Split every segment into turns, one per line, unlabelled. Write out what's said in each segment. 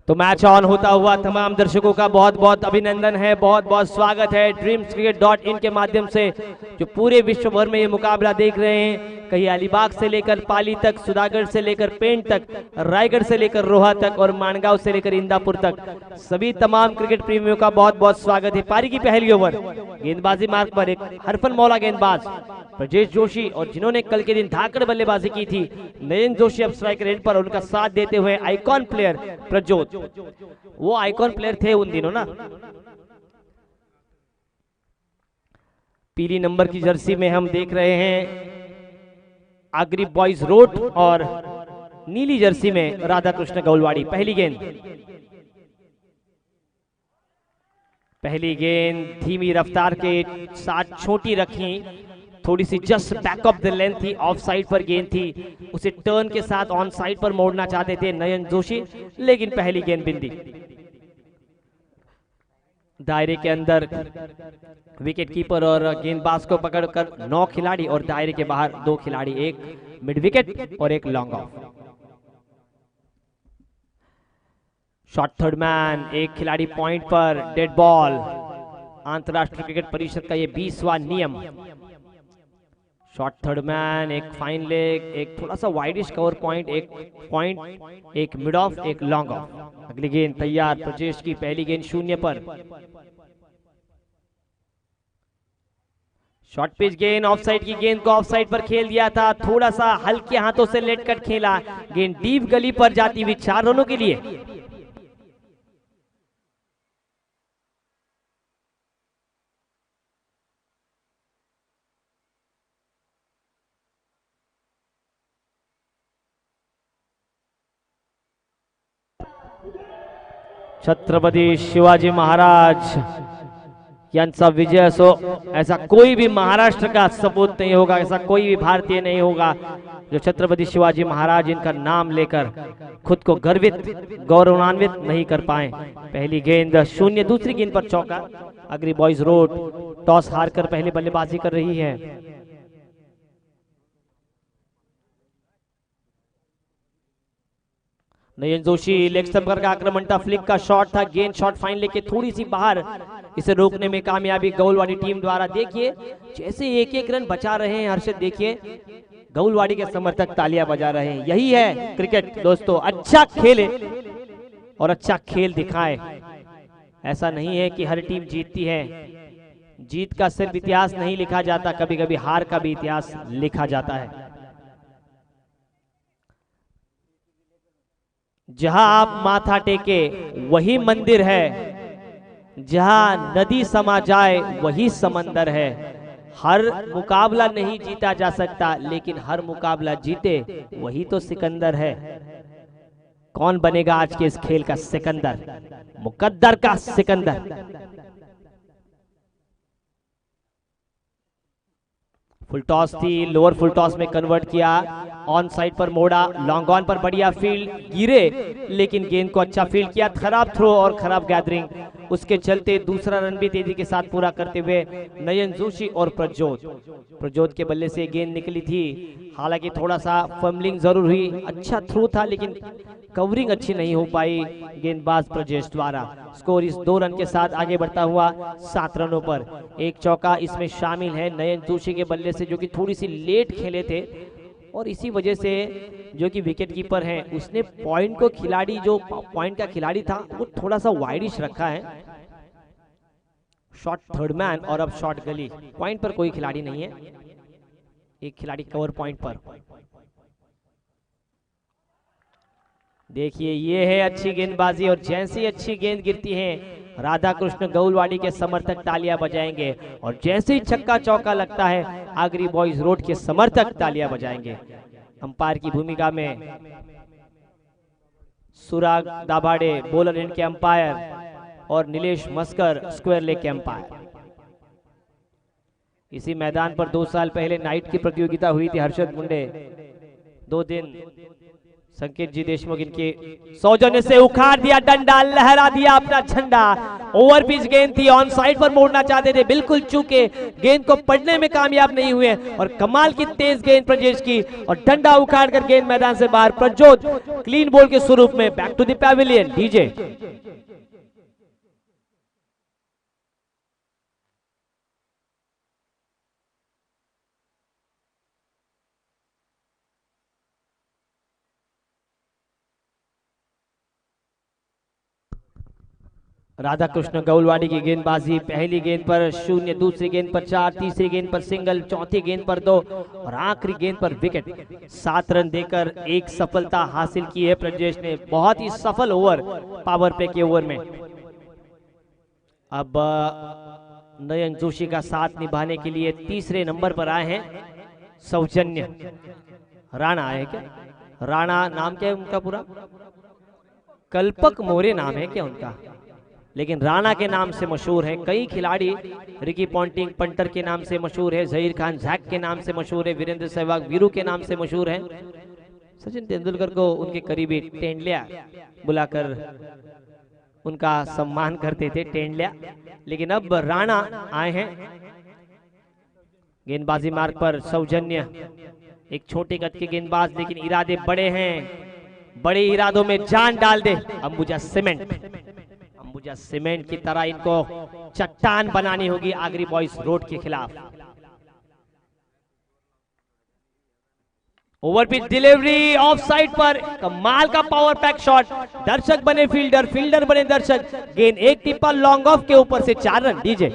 तो match on होता हुआ तमाम दर्शकों का बहुत बहुत अभिनंदन है, बहुत बहुत स्वागत है dreamscricket.in के माध्यम से जो पूरे विश्व भर में ये मुकाबला देख रहे हैं। कहीं अलीबाग से लेकर पाली तक, सुधागढ़ से लेकर पेंट तक, रायगढ़ से लेकर रोहा तक और मानगांव से लेकर इंदापुर तक, सभी तमाम क्रिकेट प्रेमियों का बहुत बहुत स्वागत है। पारी की पहली ओवर गेंदबाजी मार्ग पर एक हरफन मौला गेंदबाज ब्रजेश जोशी और जिन्होंने कल के दिन धाकड़ बल्लेबाजी की थी नयन जोशी अब स्ट्राइक रेट पर, उनका साथ देते हुए आइकॉन प्लेयर प्रज्योत, वो आइकॉन प्लेयर थे उन दिनों ना। पीली नंबर की जर्सी में हम देख रहे हैं आगरी बॉयज रोड और नीली जर्सी में राधा कृष्ण गौलवाड़ी। पहली गेंद धीमी रफ्तार के साथ छोटी रखी, थोड़ी सी just back of the length थी, ऑफ साइड पर गेंद थी, उसे टर्न के साथ ऑन साइड पर मोड़ना चाहते थे नयन जोशी, लेकिन पहली गेंद बिंदी। दायरे के अंदर विकेट कीपर और गेंदबाज को पकड़कर 9 खिलाड़ी और दायरे के बाहर 2 खिलाड़ी, एक मिड विकेट और एक long off. Shot third man, एक खिलाड़ी पॉइंट पर, डेड बॉल। अंतरराष्ट्रीय क्रिकेट परिषद का ये 20वां नियम। शॉट थर्ड मैन, एक फाइन लेग, एक थोड़ा सा वाइडिश कवर पॉइंट, एक मिड ऑफ, एक लॉन्ग ऑफ। अगली गेंद तैयार ब्रजेश की, पहली गेंद 0 पर। शॉर्ट पिच गेंद, ऑफ साइड की गेंद को ऑफ साइड पर खेल दिया था, थोड़ा सा हल्के हाथों से लेट कट खेला, गेंद डीप गली पर जाती हुई 4 रनों के लिए। छत्रपति शिवाजी महाराज यांचा विजय असो, ऐसा कोई भी महाराष्ट्र का सपूत नहीं होगा, ऐसा कोई भी भारतीय नहीं होगा जो छत्रपति शिवाजी महाराज इनका नाम लेकर खुद को गर्वित गौरवान्वित नहीं कर पाए। पहली गेंद 0, दूसरी गेंद पर चौका। अग्री बॉयज रोड टॉस हारकर पहले बल्लेबाजी कर रही है। नयन जोशी लेग स्टंप का आक्रमण था, फ्लिक का शॉट था, गेंद शॉट फाइन लेके थोड़ी सी बाहर, इसे रोकने में कामयाबी गौलवाड़ी टीम द्वारा। देखिए जैसे एक एक रन बचा रहे हैं हर्षित, देखिए गौलवाड़ी के समर्थक तालियां बजा रहे हैं। यही है क्रिकेट दोस्तों, अच्छा खेले और अच्छा खेल दिखाए। ऐसा नहीं है कि हर टीम जीतती है, जीत का सिर्फ इतिहास नहीं लिखा जाता, कभी कभी हार का भी इतिहास लिखा जाता है। जहां आप माथा टेके वही मंदिर है, जहां नदी समा जाए वही समंदर है। हर मुकाबला नहीं जीता जा सकता, लेकिन हर मुकाबला जीते वही तो सिकंदर है। कौन बनेगा आज के इस खेल का सिकंदर, मुकद्दर का सिकंदर। फुल टॉस थी, लोअर फुल टॉस में कन्वर्ट किया, ऑन साइड पर मोड़ा, लॉन्ग ऑन पर बढ़िया फील्ड, गिरे लेकिन गेंद को अच्छा फील्ड किया, खराब थ्रो और खराब गैदरिंग, उसके चलते दूसरा रन भी तेजी के साथ पूरा करते हुए नयन जोशी और प्रज्योत के बल्ले से गेंद निकली थी। हालांकि थोड़ा सा फम्बलिंग जरूर हुई, अच्छा थ्रो था लेकिन कवरिंग अच्छी नहीं हो पाई गेंदबाज प्रजेश द्वारा। स्कोर इस 2 रन के साथ आगे बढ़ता हुआ 7 रनों पर। एक चौका इसमें शामिल है नयन जोशी के बल्ले से, जो कि थोड़ी सी लेट खेले थे और इसी वजह से जो कि विकेट कीपर है उसने पॉइंट को, खिलाड़ी जो पॉइंट का खिलाड़ी था वो थोड़ा सा वाइडिश रखा है। शॉट थर्ड मैन और अब शॉट गली, पॉइंट पर कोई खिलाड़ी नहीं है, एक खिलाड़ी कवर पॉइंट पर। देखिए ये है अच्छी गेंदबाजी, और जैसी अच्छी गेंद गिरती है राधा कृष्ण गौलवाड़ी के समर्थक तालियां बजाएंगे, और जैसे ही छक्का चौका लगता है आगरी बॉयज रोड के समर्थक तालियां बजाएंगे। अंपायर की भूमिका में सुराग दाभाडे बॉलर इनके अंपायर और नीलेश मस्कर स्क्वायर लेग के अंपायर। इसी मैदान पर 2 साल पहले नाइट की प्रतियोगिता हुई थी हर्षद मुंडे 2 दिन। संकेत जी देशमुख इनके सौजन्य से उखाड़ दिया डंडा, लहरा दिया अपना झंडा। ओवर पिच गेंद थी, ऑन साइड पर मोड़ना चाहते थे, बिल्कुल चूके गेंद को पढ़ने में कामयाब नहीं हुए और कमाल की तेज गेंद प्रजेश की और डंडा उखाड़ कर गेंद मैदान से बाहर। प्रज्योत क्लीन बॉल के स्वरूप में back to the pavilion. DJ Radha Krishna Gaulwadi की गेंदबाजी। पहली गेंद पर 0, दूसरी गेंद पर 4, तीसरी गेंद पर सिंगल, चौथी गेंद पर 2 और आखिरी गेंद पर विकेट। 7 रन देकर एक सफलता हासिल की है प्रजेश ने। बहुत ही सफल ओवर पावर प्ले के ओवर में। अब नयन जोशी का साथ निभाने के लिए तीसरे नंबर पर आए हैं सौजन्य राणा। आए क्या राणा नाम क्या है उनका पूरा? कल्पक मोरे नाम है क्या उनका, लेकिन राणा के नाम से मशहूर है। कई खिलाड़ी रिकी पॉन्टिंग पंटर के नाम से मशहूर है, जहीर खान झैक के नाम से मशहूर है, वीरेंद्र सहवाग वीरू के नाम से मशहूर है। सचिन तेंदुलकर को उनके करीबी टेंडलिया बुलाकर उनका सम्मान करते थे, टेंडलिया। लेकिन अब राणा आए हैं गेंदबाजी मार्ग पर। सौजन्य एक छोटे कद के गेंदबाज, लेकिन इरादे बड़े हैं। बड़े इरादों में जान डाल दे अंबुजा सीमेंट की तरह इनको चट्टान बनानी होगी आगरी बॉयज रोड के खिलाफ। Over pitch delivery of side पर, कमाल का पावर पैक शॉट। दर्शक बने फील्डर, फील्डर बने दर्शक। गेंद एक टिप्पा लॉन्ग ऑफ के ऊपर से 4 रन। डीजे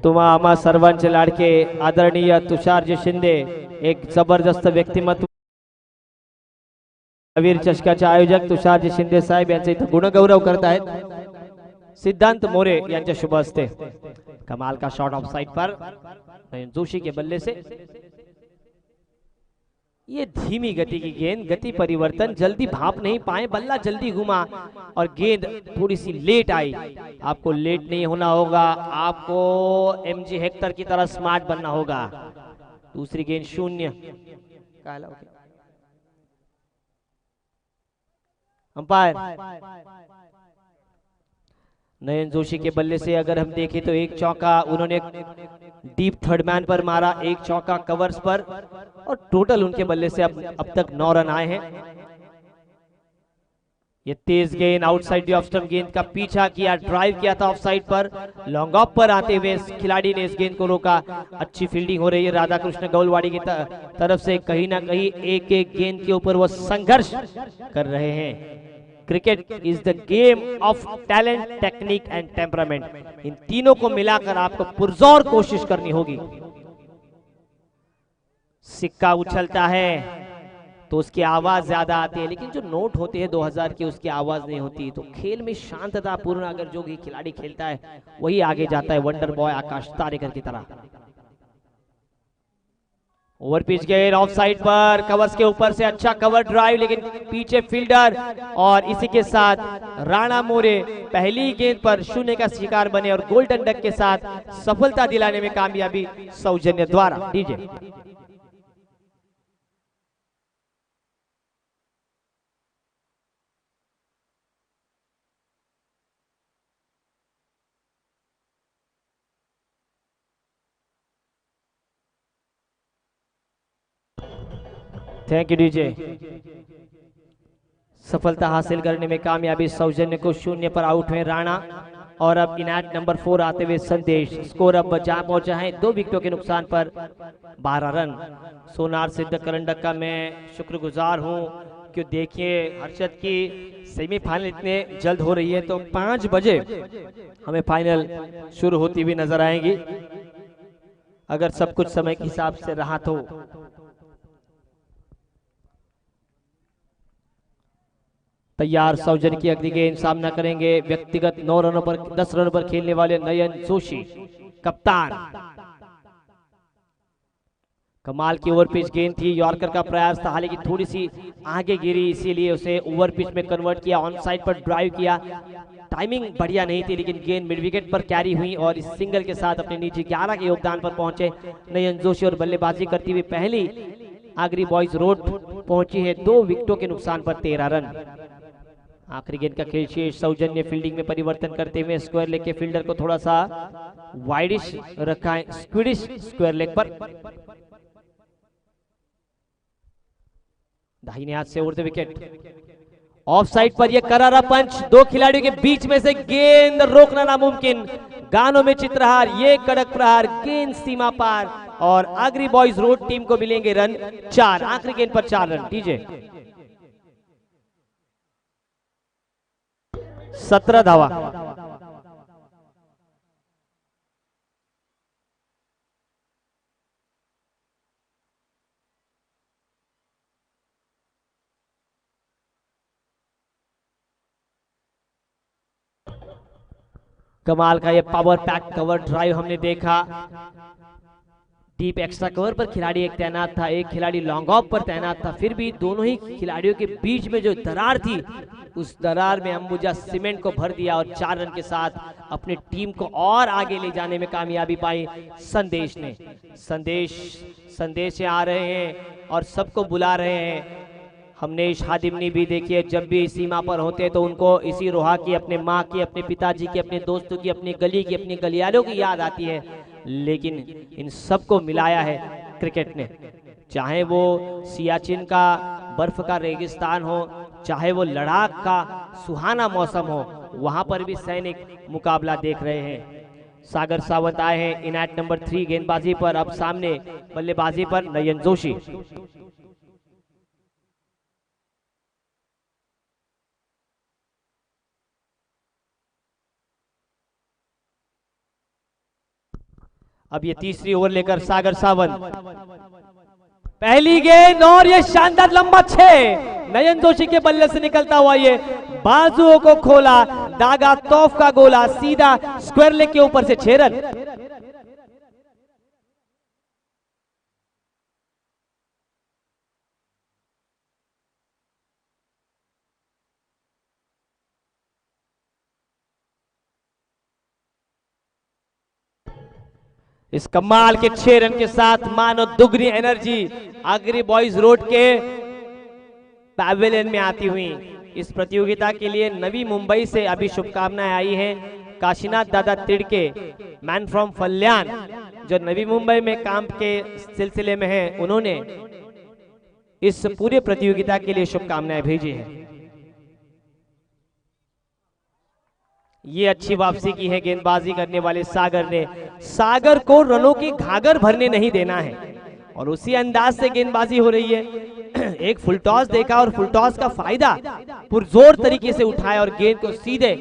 तुम्हा सर्वांचे लाडके आदरणीय तुषारजी शिंदे, एक जबरदस्त व्यक्तिमत्व। वीर चषकाचे आयोजक तुषारजी शिंदे साहेब यांचे इथं गुणगौरव करतायत। सिद्धांत मोरे यांच्या शुभ हस्ते। कमाल का शॉट ऑफ साइड पर नयन जोशी के बल्ले से। ये धीमी गति की गेंद, गति परिवर्तन, जल्दी भाप नहीं पाए, बल्ला जल्दी घुमा और गेंद थोड़ी सी लेट आई। आपको लेट नहीं होना होगा, आपको एमजी हेक्टर की तरह स्मार्ट बनना होगा। दूसरी गेंद 0। अंपायर नयन जोशी के बल्ले से अगर हम देखें तो एक चौका उन्होंने डीप थर्ड मैन पर मारा, एक चौका कवर्स पर और टोटल उनके बल्ले से अब तक 9 रन आए हैं। ये तेज गेंद आउटसाइड द ऑफ स्टंप गेंद का पीछा किया, ड्राइव किया था ऑफ साइड पर। लॉन्ग ऑफ पर आते हुए इस खिलाड़ी ने इस गेंद को रोका। अच्छी फील्डिंग हो रही है राधा कृष्ण गौलवाड़ी की तरफ से। कहीं ना कहीं एक एक गेंद के ऊपर वो संघर्ष कर रहे हैं। Cricket is the game of talent, technique and temperament. इन तीनों को मिलाकर आपको पुरजोर कोशिश करनी होगी। सिक्का उछलता है तो उसकी आवाज ज्यादा आती है, लेकिन जो नोट होते हैं 2000 की उसकी आवाज नहीं होती। तो खेल में शांतता पूर्ण अगर जो भी खिलाड़ी खेलता है वही आगे जाता है, वंडर बॉय आकाश तारेकर की तरह। ओवर पिच गेंद ऑफ साइड पर, कवर्स के ऊपर से अच्छा कवर ड्राइव, लेकिन पीछे फील्डर। और इसी के साथ राणा मोरे पहली गेंद पर 0 का शिकार बने और गोल्डन डक के साथ सफलता दिलाने में कामयाबी सौजन्य द्वारा। DJ thank you DJ. सफलता हासिल करने में कामयाबी सौजन्य को। 0 पर आउट हुए राणा और अब इनायत नंबर 4 आते हुए संदेश। स्कोर अब जहां पहुंचा है 2 विकेटों के नुकसान पर 12 रन। सोनार सिद्ध करंडक का मैं शुक्रगुजार हूं कि देखिए हर्षद की सेमीफाइनल इतने जल्द हो रही है, तो 5 बजे हमें फाइनल शुरू होती हुई नजर आएंगी अगर सब कुछ समय के हिसाब से रहा तो। तैयार सौजन की अगली गेंद सामना करेंगे व्यक्तिगत 9 रनों पर 10 रनों पर खेलने वाले नयन जोशी कप्तान। कमाल की ओवर पिच गेंद थी, यॉर्कर का प्रयास था, हालांकि थोड़ी सी आगे गिरी, इसीलिए उसे ओवर पिच में कन्वर्ट किया, ऑन साइड पर ड्राइव किया। टाइमिंग बढ़िया नहीं थी, लेकिन गेंद मिड विकेट पर कैरी हुई और इस सिंगल के साथ अपने निजी 11 के योगदान पर पहुंचे नयन जोशी और बल्लेबाजी करती हुई पहली आगरी बॉयज रोड पहुंची है 2 विकेटों के नुकसान पर 13 रन। आखिरी गेंद का खेल शेष, सौजन्य फील्डिंग में परिवर्तन करते हुए स्क्वायर लेग के फील्डर को थोड़ा सा वाइडिश रखा है, स्क्विडिश स्क्वायर लेग पर। दाहिने हाथ से उड़ते विकेट, ऑफ साइड पर यह करारा पंच, 2 खिलाड़ियों के बीच में से गेंद रोकना नामुमकिन, गानों में चित्रहार, ये कड़क प्रहार, गेंद सीमा पार और आगरी बॉयज रोड टीम को मिलेंगे रन 4। आखिरी गेंद पर 4 रन दीजिए। 17 धावा। कमाल का ये पावर पैक कवर ड्राइव हमने देखा, डीप एक्स्ट्रा कवर पर खिलाड़ी एक तैनात था, एक खिलाड़ी लॉन्ग ऑफ पर तैनात था, फिर भी दोनों ही खिलाड़ियों के बीच में जो दरार थी उस दरार में अंबुजा सीमेंट को भर दिया और 4 रन के साथ अपनी टीम को और आगे ले जाने में कामयाबी पाई संदेश ने। संदेश आ रहे हैं और सबको बुला रहे हैं। हमने हादिमनी भी देखिए, जब भी सीमा पर होते तो उनको इसी रोहा की, अपने माँ की, अपने पिताजी की, अपने दोस्तों की, अपनी गली की, अपनी गलियारों की याद आती है, लेकिन इन सबको मिलाया है क्रिकेट ने। चाहे वो सियाचिन का बर्फ का रेगिस्तान हो, चाहे वो लद्दाख का सुहाना मौसम हो, वहां पर भी सैनिक मुकाबला देख रहे हैं। सागर सावंत आए हैं इन एट नंबर 3 गेंदबाजी पर, अब सामने बल्लेबाजी पर नयन जोशी। अब ये तीसरी ओवर लेकर सागर सावंत, पहली गेंद और ये शानदार लंबा 6 नयन जोशी के बल्ले से निकलता हुआ ये बाजुओं को खोला, दागा तौफ का गोला सीधा स्क्वायर लेग के ऊपर से 6 रन। इस कमाल के 6 रन के साथ मानो दुगनी एनर्जी आगरी बॉयज रोड के पैवेलियन में आती हुई इस प्रतियोगिता के लिए नवी मुंबई से अभी शुभकामनाएं आई हैं। काशीनाथ दादा तिड़के, मैन फ्रॉम फल्यान, जो नवी मुंबई में काम के सिलसिले में है, उन्होंने इस पूरे प्रतियोगिता के लिए शुभकामनाएं भेजी हैं। ये अच्छी वापसी की है गेंदबाजी करने वाले सागर ने। सागर को रनों की घाघर भरने नहीं देना है और उसी अंदाज से गेंदबाजी हो रही है। एक फुल टॉस देखा और फुल टॉस का फायदा पुरजोर तरीके से उठाया और गेंद को सीधे,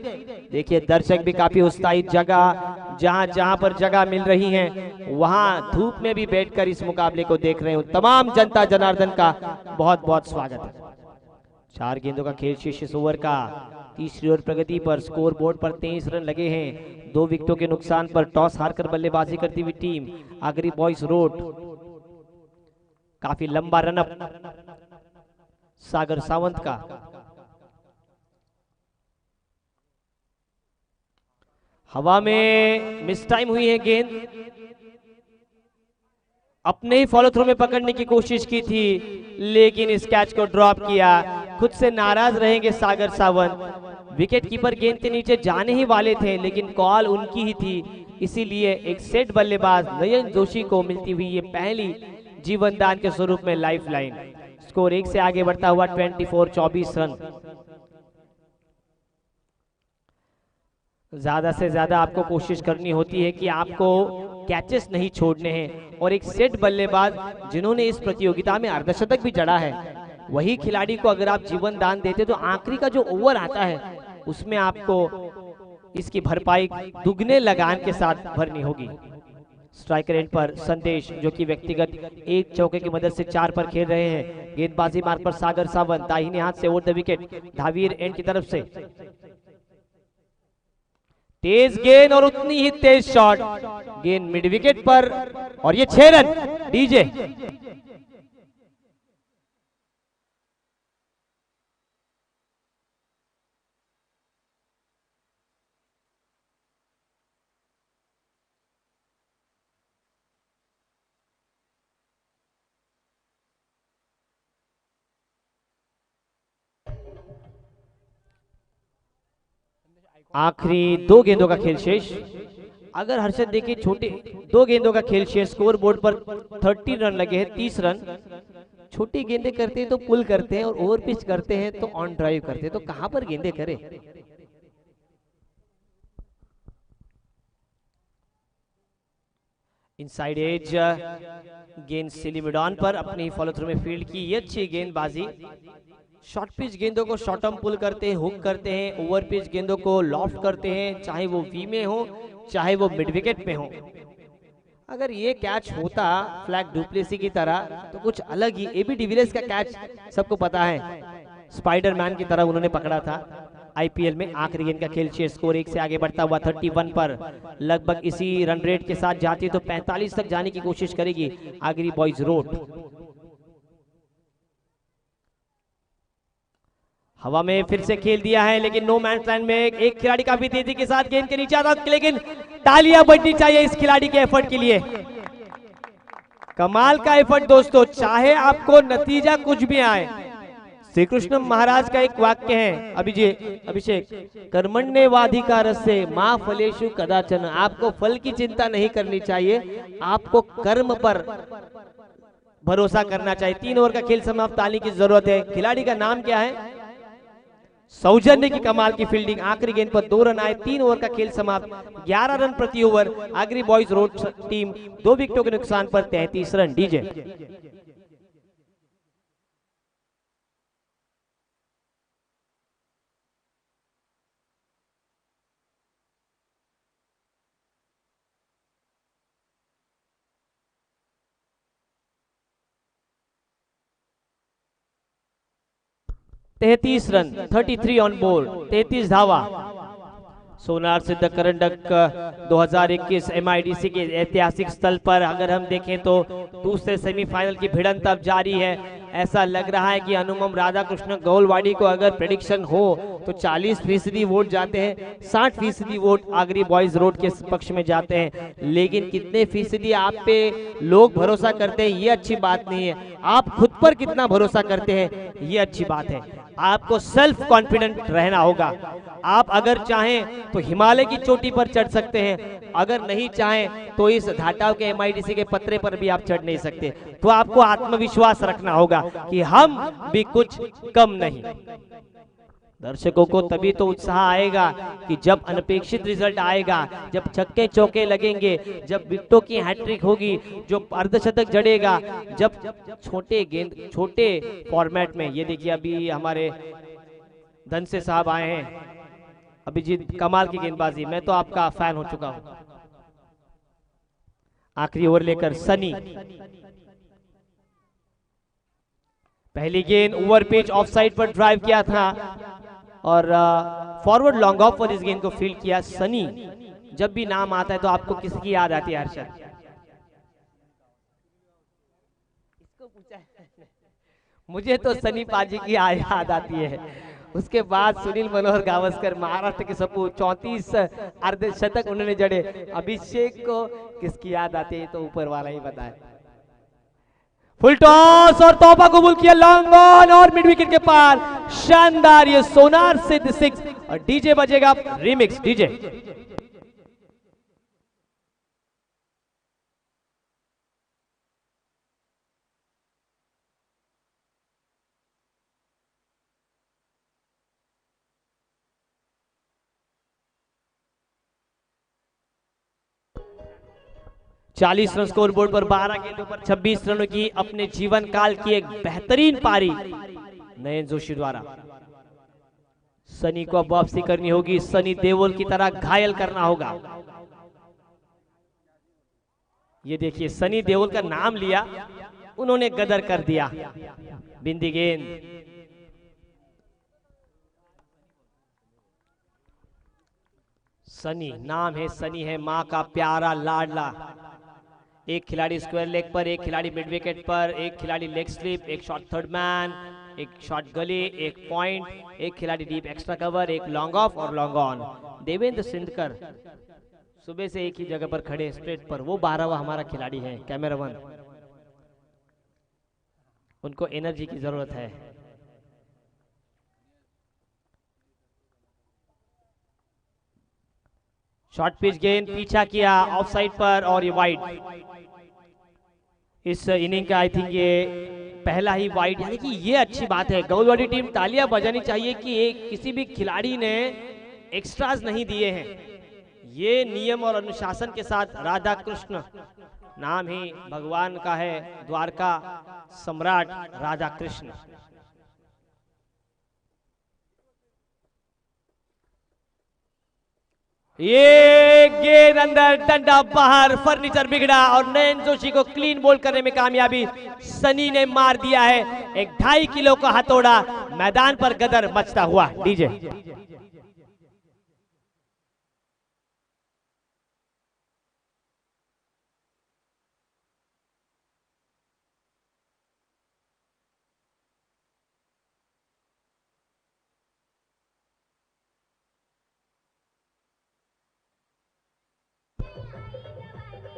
देखिए दर्शक भी काफी उत्साहित, जगह जहां पर जगह मिल रही है वहां धूप में भी बैठकर इस मुकाबले को देख रहे हो। तमाम जनता जनार्दन का बहुत बहुत स्वागत है। 4 गेंदों का खेल शेष इस ओवर का, तीसरी ओवर प्रगति पर, स्कोर बोर्ड पर 23 रन लगे हैं। 2 विकेटों के नुकसान पर टॉस हारकर बल्लेबाजी करती हुई टीम आगरी बॉयज रोड, काफी लंबा रनअप सागर सावंत का। हवा में मिस टाइम हुई है गेंद, अपने ही फॉलो थ्रू में पकड़ने की कोशिश की थी लेकिन इस कैच को ड्रॉप किया। खुद से नाराज रहेंगे सागर सावंत। विकेट कीपर गेंद के नीचे जाने ही वाले थे लेकिन कॉल उनकी ही थी, इसीलिए एक सेट बल्लेबाज नयन जोशी को मिलती हुई ये पहली जीवनदान के स्वरूप में लाइफ लाइन। स्कोर 1 से आगे बढ़ता हुआ 24 रन। ज्यादा से ज्यादा आपको कोशिश करनी होती है कि आपको कैचेस नहीं छोड़ने हैं और एक सेट बल्लेबाज जिन्होंने इस प्रतियोगिता में अर्धशतक भी जड़ा है, वही खिलाड़ी को अगर आप जीवन दान देते तो आखिरी का जो ओवर आता है उसमें आपको इसकी भरपाई दुगने लगान के साथ भरनी होगी। स्ट्राइकर एंड पर संदेश जो कि व्यक्तिगत एक चौके की मदद से 4 पर खेल रहे हैं। गेंदबाजी मार्ग पर सागर सावंत दाहिने हाथ से over the wicket Dhavir and की तरफ से तेज गेंद और उतनी ही तेज शॉट, गेंद मिड विकेट पर और ये 6 रन। डीजे आखिरी 2 गेंदों का खेल शेष। अगर हर्षद देखिए छोटे 2 गेंदों का खेल शेष, स्कोर बोर्ड पर 30 रन लगे हैं, 30 रन। छोटी गेंदें करते हैं तो पुल करते हैं और ओवर पिच करते हैं तो ऑन ड्राइव करते हैं, तो कहां पर गेंदें करें। इनसाइड एज गेंद सिली मिड ऑन पर अपनी फॉलो थ्रू में फील्ड की, ये अच्छी गेंदबाजी। शॉर्ट पिच गेंदों को शॉर्ट टर्म पुल करते हैं, हुक करते हैं, ओवर पिच गेंदों को लॉफ्ट करते हैं, चाहे वो वी में हो चाहे वो मिड विकेट में हो। अगर ये कैच होता फ्लैग डुप्लेसी की तरह तो कुछ अलग ही। एबी डिविलियर्स का कैच सबको पता है, स्पाइडरमैन की तरह उन्होंने पकड़ा था आईपीएल में। आखिरी गेंद का खेल शेष, स्कोर 1 से आगे बढ़ता हुआ 31 पर। लगभग इसी रन रेट के साथ जाती तो 45 तक जाने की कोशिश करेगी आगरी बॉयज रोड। हवा में फिर से खेल दिया है लेकिन नो मैंस लैंड में एक खिलाड़ी काफी तेजी के साथ गेंद के नीचे आता, लेकिन तालियां बजनी चाहिए इस खिलाड़ी के एफर्ट के लिए। कमाल का एफर्ट दोस्तों, चाहे आपको नतीजा कुछ भी आए। श्री कृष्ण महाराज का एक वाक्य है अभिषेक, कर्मण्ये वाधिकारस्ते मा फलेषु कदाचन। आपको फल की चिंता नहीं करनी चाहिए, आपको कर्म पर भरोसा करना चाहिए। 3 ओवर का खेल समाप्त, ताली की जरूरत है। खिलाड़ी का नाम क्या है? सौजन्य की कमाल की फील्डिंग। आखिरी गेंद पर 2 रन आए, 3 ओवर का खेल समाप्त, 11 रन प्रति over. Agri boys road team 2 विकेटों के नुकसान पर 33 run. DJ 33 run, 33 on board, 33 धावा। सोनार सिद्ध करंडक 2021 एमआईडीसी के ऐतिहासिक स्थल पर अगर हम देखें तो दूसरे सेमीफाइनल की भिड़ंत अब जारी है। ऐसा लग रहा है कि अनुपम राधाकृष्ण गौलवाड़ी को अगर प्रेडिक्शन हो तो 40% वोट जाते हैं, 60% वोट आगरी बॉयज रोड के पक्ष में जाते हैं। लेकिन कितने फीसदी आप पे लोग भरोसा करते हैं ये अच्छी बात नहीं है, आप खुद पर कितना भरोसा करते हैं ये अच्छी बात है। आपको सेल्फ कॉन्फिडेंट रहना होगा। आप अगर चाहें तो हिमालय की चोटी पर चढ़ सकते हैं, अगर नहीं चाहें तो इस घाटाव के एमआईडीसी के पत्रे पर भी आप चढ़ नहीं सकते। तो आपको आत्मविश्वास रखना होगा कि हम भी कुछ कम नहीं। दर्शकों को तभी तो उत्साह आएगा कि जब अनपेक्षित रिजल्ट आएगा, जब छक्के चौके लगेंगे, जब विकेटों की हैट्रिक होगी, जो अर्धशतक जड़ेगा, जब छोटे गेंद छोटे फॉर्मेट में। ये देखिए अभी हमारे धनसे साहब आए हैं, अभिजीत कमाल की गेंदबाजी, मैं तो आपका फैन हो चुका हूं। आखिरी ओवर लेकर सनी, पहली गेंद ओवर पिच ऑफ साइड पर ड्राइव किया था और फॉरवर्ड लॉन्ग ऑफ पर इस गेंद को फील्ड किया। सनी जब भी नाम आता है तो आपको किसकी याद आती है हर्षद? इसको पूछा मुझे तो सनी पाजी की याद आती है। उसके बाद सुनील मनोहर गावस्कर, महाराष्ट्र के सपूत, 34 अर्धशतक उन्होंने जड़े। अभिषेक को किसकी याद आती है तो ऊपर वाला ही बताए। फुल टॉस और तौबा कबूल किया, लॉन्ग ऑन और मिड विकेट के पार। शानदार ये सोनार सिद्ध 6 और डीजे बजेगा remix. DJ 40 run score board पर, 12 गेंदों पर 26 रनों की अपने जीवन काल की एक बेहतरीन पारी नयन जोशी द्वारा। सनी को अब वापसी करनी होगी, सनी देओल की तरह घायल करना होगा। ये देखिए सनी देओल का नाम लिया, उन्होंने गदर कर दिया। बिंदी गेंद, सनी नाम है, सनी है माँ का प्यारा लाडला। एक खिलाड़ी स्क्वायर लेग पर, एक खिलाड़ी मिड विकेट पर, एक खिलाड़ी लेग स्लिप, एक शॉट थर्ड मैन, एक शॉट गले, एक पॉइंट, एक खिलाड़ी डीप एक्स्ट्रा कवर, एक लॉन्ग ऑफ और लॉन्ग ऑन। देवेंद्र सिंधकर सुबह से एक ही जगह पर खड़े स्ट्रेट पर, वो 12वां हमारा खिलाड़ी है कैमरा वन। उनको एनर्जी की जरूरत है। शॉर्ट पिच गेंद पीछा किया ऑफ साइड पर और ये वाइड। इस इनिंग का आई थिंक ये पहला ही वाइड, यानी कि ये अच्छी बात है। गौलवाड़ी टीम तालियां बजानी चाहिए कि एक किसी भी खिलाड़ी ने एक्स्ट्राज नहीं दिए हैं। ये नियम और अनुशासन के साथ राधा कृष्ण नाम ही भगवान का है, द्वारका सम्राट राधा कृष्ण। ये गेंद अंदर, डंडा बाहर, फर्नीचर बिगड़ा और नयन जोशी को क्लीन बोल करने में कामयाबी सनी ने मार दिया है। एक 2.5 किलो का हथौड़ा, मैदान पर गदर मचता हुआ। DJ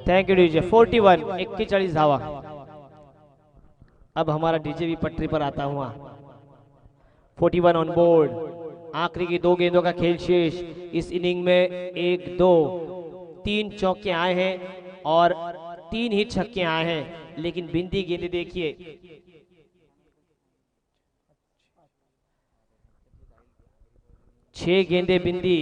thank you DJ. 41 41 धावा। अब हमारा डीजे भी पटरी पर आता हुआ। 41 ऑन बोर्ड। आखिरी की 2 गेंदों का खेल शेष। इस इनिंग में 1 2 3 चौके आए हैं और 3 ही छक्के आए हैं, लेकिन बिंदी गेंदे देखिए। छह गेंदे बिंदी,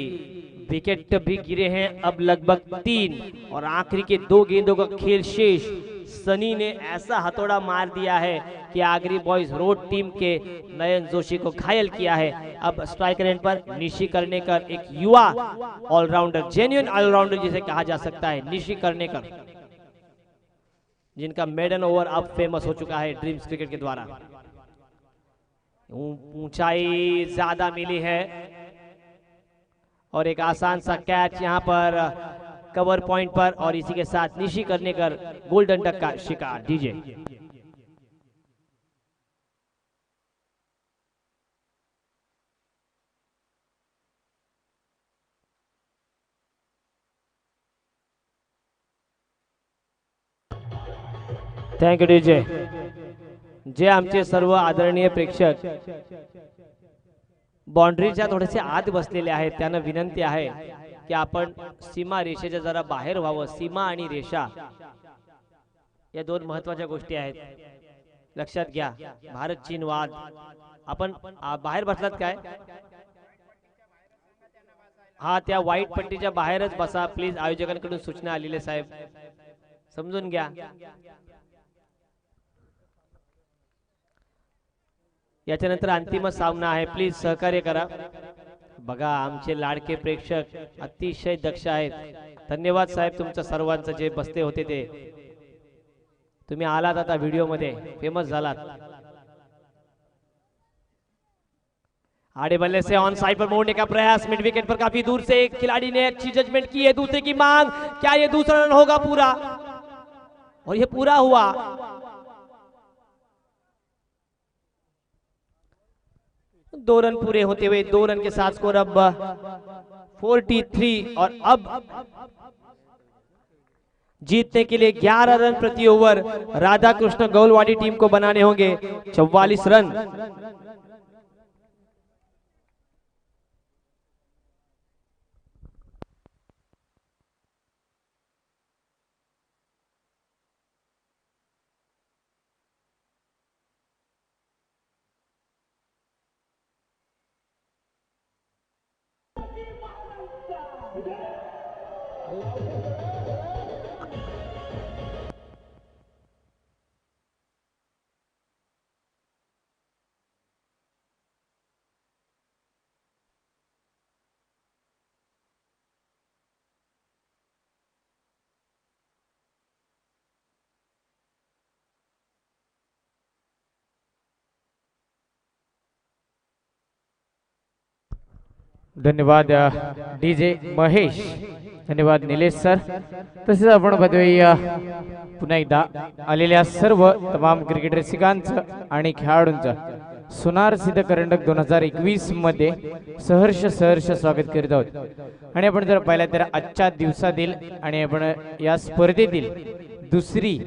विकेट भी गिरे हैं अब लगभग 3 और आखिरी के 2 गेंदों का खेल शेष। सनी ने ऐसा हथौड़ा मार दिया है कि आगरी बॉयज रोड टीम के नयन जोशी को घायल किया है। अब स्ट्राइकर एंड पर निशी कर्णेकर, एक युवा ऑलराउंडर, जेन्युइन ऑलराउंडर जिसे कहा जा सकता है, निशी कर्णेकर, जिनका मेडन ओवर अब फेमस हो चुका है ड्रीम्स क्रिकेट के द्वारा। ऊंचाई ज्यादा मिली है और एक आसान सा कैच यहां पर कवर पॉइंट पर, और इसी के साथ निशी कर्णेकर गोल्डन डक का शिकार। DJ thank you DJ. जे आमचे सर्व आदरणीय प्रेक्षक बाउंड्रीच्या थोडेसे आत बसलेले आहेत, त्यांना विनंती आहे की आपण सीमा रेषेच्या जरा बाहेर व्हावं। सीमा आणि रेषा या 2 महत्वाच्या गोष्टी आहेत, लक्षात घ्या। भारत चीन वाद, आपण बाहेर बसलात काय? हा, त्या व्हाईट पट्टीच्या बाहेरच बसा प्लीज, आयोजकांकडून सूचना आलेली साहेब, समजून घ्या। याच्यानंतर अंतिम सामना आहे, प्लीज सहकार्य करा। बघा आमचे लाडके प्रेक्षक अतिशय दक्ष आहेत। धन्यवाद साहेब तुमच्या सर्वांचं, जे बसते होते ते तुम्ही आलात, आता व्हिडिओ मध्ये फेमस झालात। आड़े बल्ले से ऑन साइड पर मोड़ने का प्रयास, मिड विकेट पर काफी दूर से एक खिलाड़ी ने अच्छी जजमेंट की है। दूसरे की मांग, क्या ये दूसरा रन होगा पूरा? और ये पूरा हुआ। दो रन पूरे होते हुए 2 रन के साथ स्कोर अब 43 और अब जीतने के लिए 11 रन प्रति ओवर राधा कृष्ण गौलवाड़ी टीम को बनाने होंगे। 44 रन।
धन्यवाद डीजे महेश, धन्यवाद निलेश सर. तसेच आपण बघतोय पुन्हा एकदा आलेल्या सर्व तमाम क्रिकेट रसिकांचं आणि खेळाडूंचं सोनार सिद्ध करंडक 2021 मध्ये सहर्ष सहर्ष स्वागत करीत आहोत. आणि आपण जर पाहिलं तर आजच्या दिवसातील आणि आपण या स्पर्धेतील दुसरी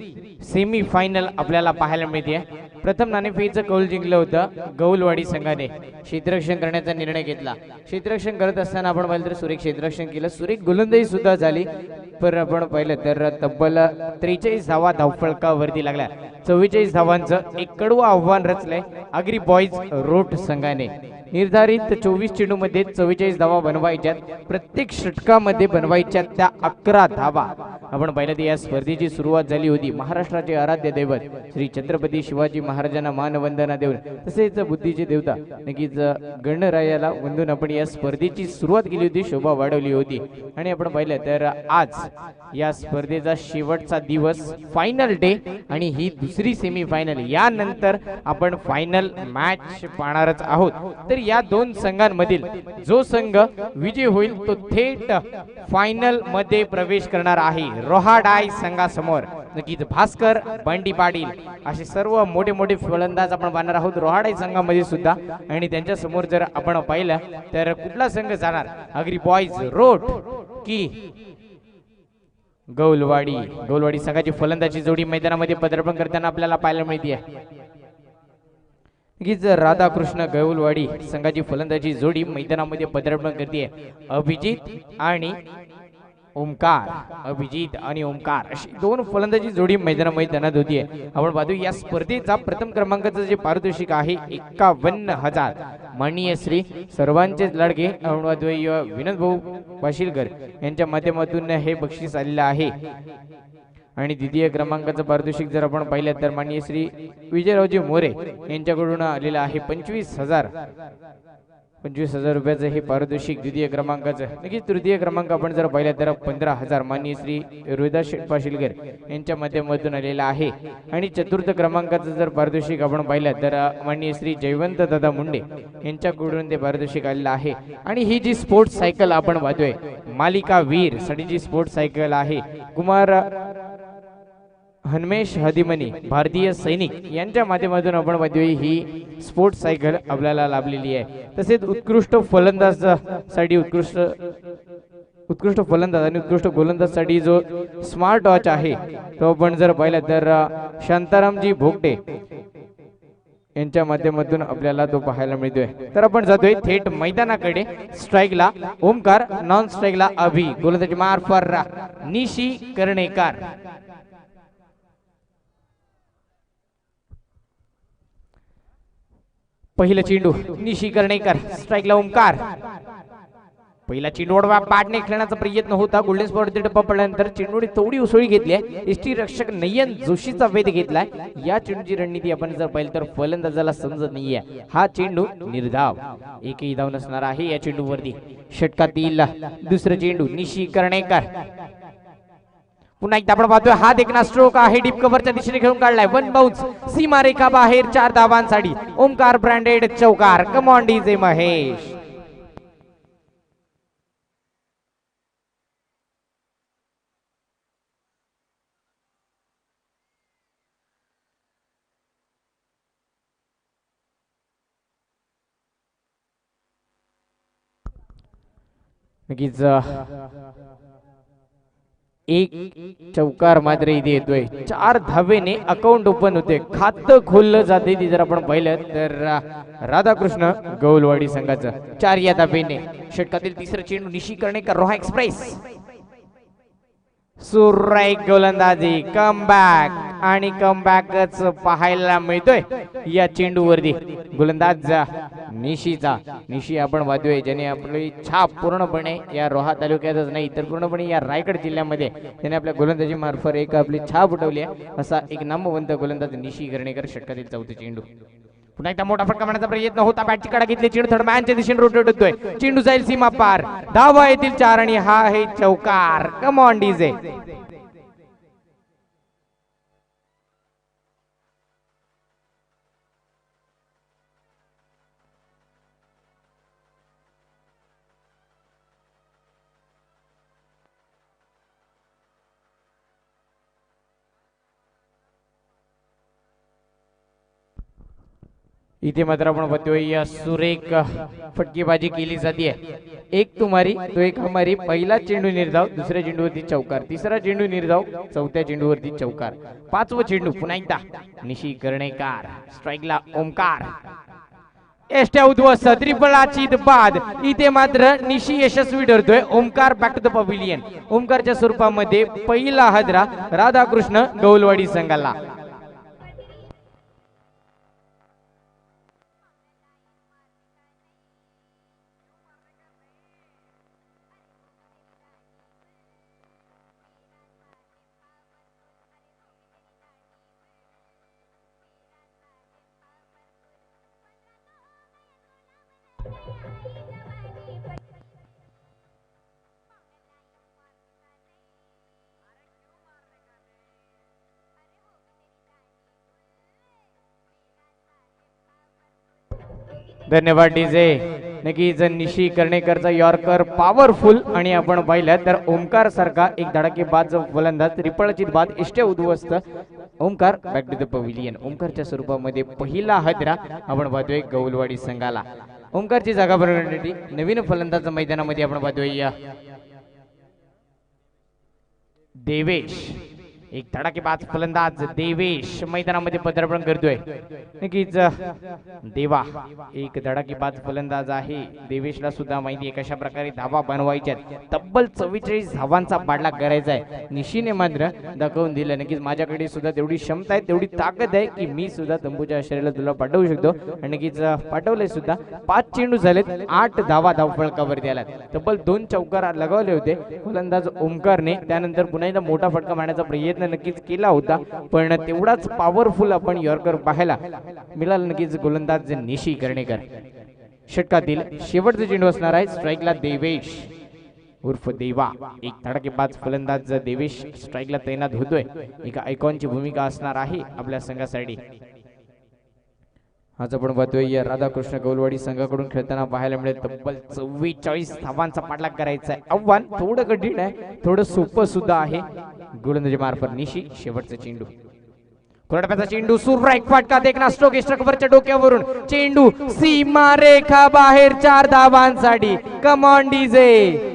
सेमी फायनल आपल्याला पाहायला मिळते. प्रथम नाणेफेकीचं कौल जिंकलं होतं गौलवाडी संघाने. क्षेत्ररक्षण करण्याचा निर्णय घेतला. क्षेत्ररक्षण करत असताना आपण पाहिलं तर सुरेख क्षेत्ररक्षण केलं, सुरेख गोलंदाजी सुद्धा झाली. पण आपण पाहिलं तर तब्बल 43 धावा धावफलकावरती लागल्या. 44 धावांचं एक कडवं आव्हान रचलंय आगरी बॉईज रोट संघाने. निर्धारित 24 चेंडूमध्ये 44 धावा बनवायच्यात, प्रत्येक षटकामध्ये बनवायच्या त्या 11 धावा. आपण पाहिलं तर या स्पर्धेची सुरुवात झाली होती महाराष्ट्राचे आराध्य दैवत श्री छत्रपती शिवाजी महाराजांना मानवंदना देऊन, तसेच बुद्धीचे देवता नक्कीच गणरायाला वंदून आपण या स्पर्धेची सुरुवात केली होती, शोभा वाढवली होती. आणि आपण पाहिलं तर आज या स्पर्धेचा शेवटचा दिवस, फायनल डे, आणि ही दुसरी सेमी फायनल. यानंतर आपण फायनल मॅच पाहणारच आहोत. तर या दोन संघांमधील जो संघ विजय होईल तो थेट फायनल मध्ये प्रवेश करणार आहे. रोहाडाय संघासमोर नक्कीच भास्कर, बंडी पाटील असे सर्व मोठे मोठे फलंदाज आपण पाहणार आहोत रोहाडाई संघामध्ये सुद्धा. आणि त्यांच्या समोर जर आपण पाहिलं तर कुठला संघ जाणार, आगरी बॉईज रोट की गौलवाडी. गौलवाडी संघाची फलंदाजी जोडी मैदानामध्ये पदार्पण करताना आपल्याला पाहायला मिळते. राधाकृष्ण गौलवाडी संघाची फलंदाजी जोडी मैदानामध्ये पदार्पण करते. अभिजित आणि ओमकार, अभिजित आणि ओमकार अशी दोन फलंदाजी जोडी मैदानामध्ये तैनात होतीये. आपण पाहतो या स्पर्धेचा प्रथम क्रमांकाचं जे पारितोषिक आहे 51,000. माननीय श्री सर्वांचेच लाडके विनोद भाऊ पाशीलकर यांच्या माध्यमातून हे बक्षीस आलेलं आहे. आणि द्वितीय क्रमांकाचं पारितोषिक जर आपण पाहिलं तर माननीय श्री विजयरावजी मोरे यांच्याकडून आलेलं आहे 25,000 रुपयाचं हे पारितोषिक द्वितीय क्रमांकाचं. नक्कीच तृतीय क्रमांक आपण जर पाहिलं तर 15,000 माननीय श्री रोहिदास पाशीलकर यांच्या माध्यमातून आलेला आहे. आणि चतुर्थ क्रमांकाचं जर पारितोषिक आपण पाहिलं तर माननीय श्री जयवंत दादा मुंडे यांच्याकडून ते पारितोषिक आलेलं आहे. आणि ही जी स्पोर्ट्स सायकल आपण पाहतोय मालिका वीर साठी जी स्पोर्ट्स सायकल आहे कुमार हनमेश हदिमनी भारतीय सैनिक यांच्या माध्यमातून आपण पाहतोय ही स्पोर्ट्स सायकल आपल्याला लाभलेली आहे. तसेच उत्कृष्ट फलंदाज साठी उत्कृष्ट फलंदाज आणि उत्कृष्ट गोलंदाज साठी जो स्मार्ट वॉच आहे तो आपण जर पाहिला तर शांतारामजी भोगटे यांच्या माध्यमातून आपल्याला तो पाहायला मिळतोय. तर आपण जातोय थेट मैदानाकडे. स्ट्राईकला ओमकार, नॉन स्ट्राईकला अभि, गोलंदाजी मार्फर निशी कर्णेकर. पहिला चेंडू निशी कर्णेकर, स्ट्राईकला ओमकार. पहिला चेंडू ओढवा पाडणे खेळण्याचा प्रयत्न होता. गोल्डन स्पॉट टप्पा पडल्यानंतर चेंडूने थोडी उसळी घेतली आहे. एसटी रक्षक नयन जोशीचा वेध घेतलाय. या चेंडूची रणनीती आपण जर पाहिलं तर फलंदाजाला समजत नाहीये. हा चेंडू निर्धाव, एकही धाव नसणार आहे या चेंडूवरती. षटकातील दुसरा चेंडू निशी कर्णेकर. पुन्हा एकदा आपण पाहतोय हा देखना स्ट्रोक आहे, डीप कव्हरच्या दिशेने खेळून काढलाय. वन बाउन्स, सीमा रेखा बाहेर, 4 धावांसाठी ओमकार ब्रँडेड चौकार. कम ऑन डीजे महेश. नक्कीच एक चौकार मात्र इथे येतोय. 4 धावेने अकाउंट ओपन होते, खातं खोललं जाते. ती जर आपण पाहिलं तर राधाकृष्ण गौलवाडी संघाचं 4 या धावेने. षटकातील तिसरा चेंडू निशी कर्णेकर, रोहा एक्सप्रेस. सुरेख गोलंदाजी, कमबॅक आणि कमबॅकच पाहायला मिळतोय या चेंडूवरती. गोलंदाज निशीचा. निशी आपण वादतोय ज्याने आपली छाप पूर्णपणे या रोहा तालुक्यातच नाही तर पूर्णपणे या रायगड जिल्ह्यामध्ये त्याने आपल्या गोलंदाजी मार्फत एक आपली छाप उठवली आहे. असा एक नामवंत गोलंदाज निशी कर्णेकर. षटकातील चौथा चेंडू. पुन्हा एकदा मोठा फटका मारण्याचा प्रयत्न होता. बॅटची कडा घेतली, चेंडू थर्ड मॅनच्या दिशेने रोटेट होतोय. चेंडू जाईल सीमा पार, धावा येतील 4 आणि हा आहे चौकार. कम ऑन डीजे. इथे मात्र आपण बघतोय या सुरेख फटकेबाजी केली जाते. एक तुमारी तो एक हमारी. पहिला चेंडू निर्धाव, दुसऱ्या चेंडूवरती चौकार, तिसरा चेंडू निर्धाव, चौथ्या चेंडूवरती चौकार, पाचवा चेंडू पुन्हा एकदा निशी कर्णेकर, स्ट्राईकला ओमकार. एष्ट्या उद्ध्वस्त त्रिफळाची बाद. इथे मात्र निशी यशस्वी ठरतोय. Omkar back to the pavilion. ओमकारच्या स्वरूपामध्ये पहिला हादरा राधाकृष्ण गौलवाडी संघाला. धन्यवाद डीजे. नक्कीच निशी कर्णेकरचा यॉर्कर पॉवरफुल. आणि आपण पाहिलं तर ओमकार सारखा एक धडाकेबाज फलंदाज, त्रिफळाची बाद, इष्ट उद्ध्वस्त. Omkar back to the pavilion. ओमकारच्या स्वरूपामध्ये पहिला हादरा आपण पाहतोय गौलवाडी संघाला. ओमकारची जागा भरण्यासाठी नवीन फलंदाज मैदानामध्ये आपण पाहतोय देवेश. एक धडाकेबाज फलंदाज देवेश मैदानामध्ये पदार्पण करतोय. नक्कीच देवा एक धडाकेबाज फलंदाज आहे. देवेशला सुद्धा माहिती आहे कशा प्रकारे धावा बनवायच्या. तब्बल 44 धावांचा पाडला करायचा आहे. निशीने मात्र दाखवून दिलं नक्कीच माझ्याकडे सुद्धा तेवढी क्षमता आहे, तेवढी ताकद आहे की मी सुद्धा तंबूच्या आश्रयाला तुला पाठवू शकतो. आणि नक्कीच पाठवलंय सुद्धा. 5 चेंडू झालेत, 8 धावा धावफलकावरती आल्यात. तब्बल 2 चौकार लगावले होते फलंदाज ओमकारने. त्यानंतर पुन्हा एकदा मोठा फटका मारण्याचा प्रयत्न नक्कीच केला होता, पण तेवढाच पॉवरफुल आपण यॉर्कर पाहायला मिळाला नक्कीच गोलंदाज निशी कर्णेकर. षटकातील शेवटचा चेंडू असणार आहे. स्ट्राईकला देवेश उर्फ देवा. एक धडाकेबाज फलंदाज देवेश स्ट्राईकला तैनात होतोय. एका आयकॉनची भूमिका असणार आहे आपल्या संघासाठी. आज आपण पाहतोय या राधाकृष्ण गौलवाडी संघाकडून खेळताना पाहायला मिळेल तब्बल 44 धावांचा पाठलाग करायचा आहे. आव्हान थोडं कठीण आहे, थोडं सोपं सुद्धा आहे. गोलंदाजी मार्फत निशी. शेवटचा चेंडू, कोरडप्याचा चेंडू, सुराईक फटका, देखना स्ट्रोक स्ट्रकवरच्या डोक्यावरून चेंडू सीमा रेखा बाहेर. 4 धावांसाठी. Come on DJ.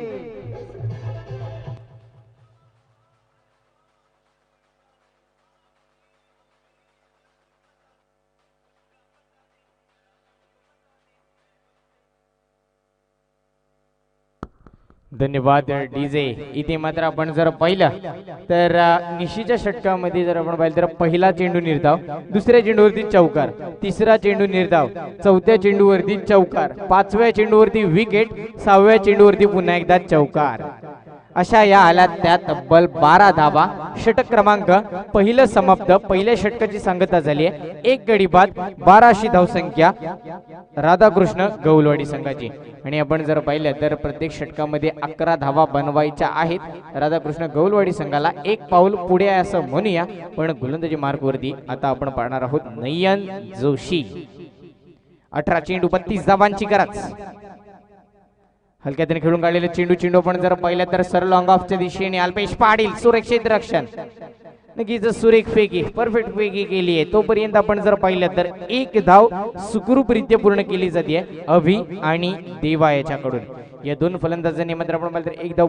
धन्यवाद डीजे. इथे मात्र आपण जर पाहिलं तर निशीच्या षटकामध्ये जर आपण पाहिलं तर पहिला चेंडू निर्धाव, दुसऱ्या चेंडूवरती चौकार, तिसरा चेंडू निर्धाव, चौथ्या चेंडूवरती चौकार, 5व्या चेंडूवरती विकेट, 6व्या चेंडूवरती पुन्हा एकदा चौकार. अशा या आल्यात त्या तब्बल 12 धावा. षटक क्रमांक पहिलं समाप्त. पहिल्या षटकाची सांगता झाली आहे. एक गडी बाद, 1200 धावसंख्या राधाकृष्ण गौलवाडी संघाची. आणि आपण जर पाहिलं तर प्रत्येक षटकामध्ये 11 धावा बनवायच्या आहेत राधाकृष्ण गौलवाडी संघाला. एक पाऊल पुढे आहे असं म्हणूया. पण गोलंदाजी मार्गवरती आता आपण पाहणार आहोत नयन जोशी. 18 चेंडू 32 धावांची गरज. हलक्याने खेळून काढलेले चेंडू आपण जर पाहिलं तर सर लॉंग ऑफच्या दिशेने अल्पेश पाटील सुरक्षित रक्षण. नक्कीच सुरेख फेकी, परफेक्ट फेकी केली आहे. तोपर्यंत आपण जर पाहिलं तर एक धाव सुखरूपरित्या पूर्ण केली जाते अभि आणि देवा याच्याकडून. या दोन फलंदाजांनी मात्र आपण पाहिलं तर एक धाव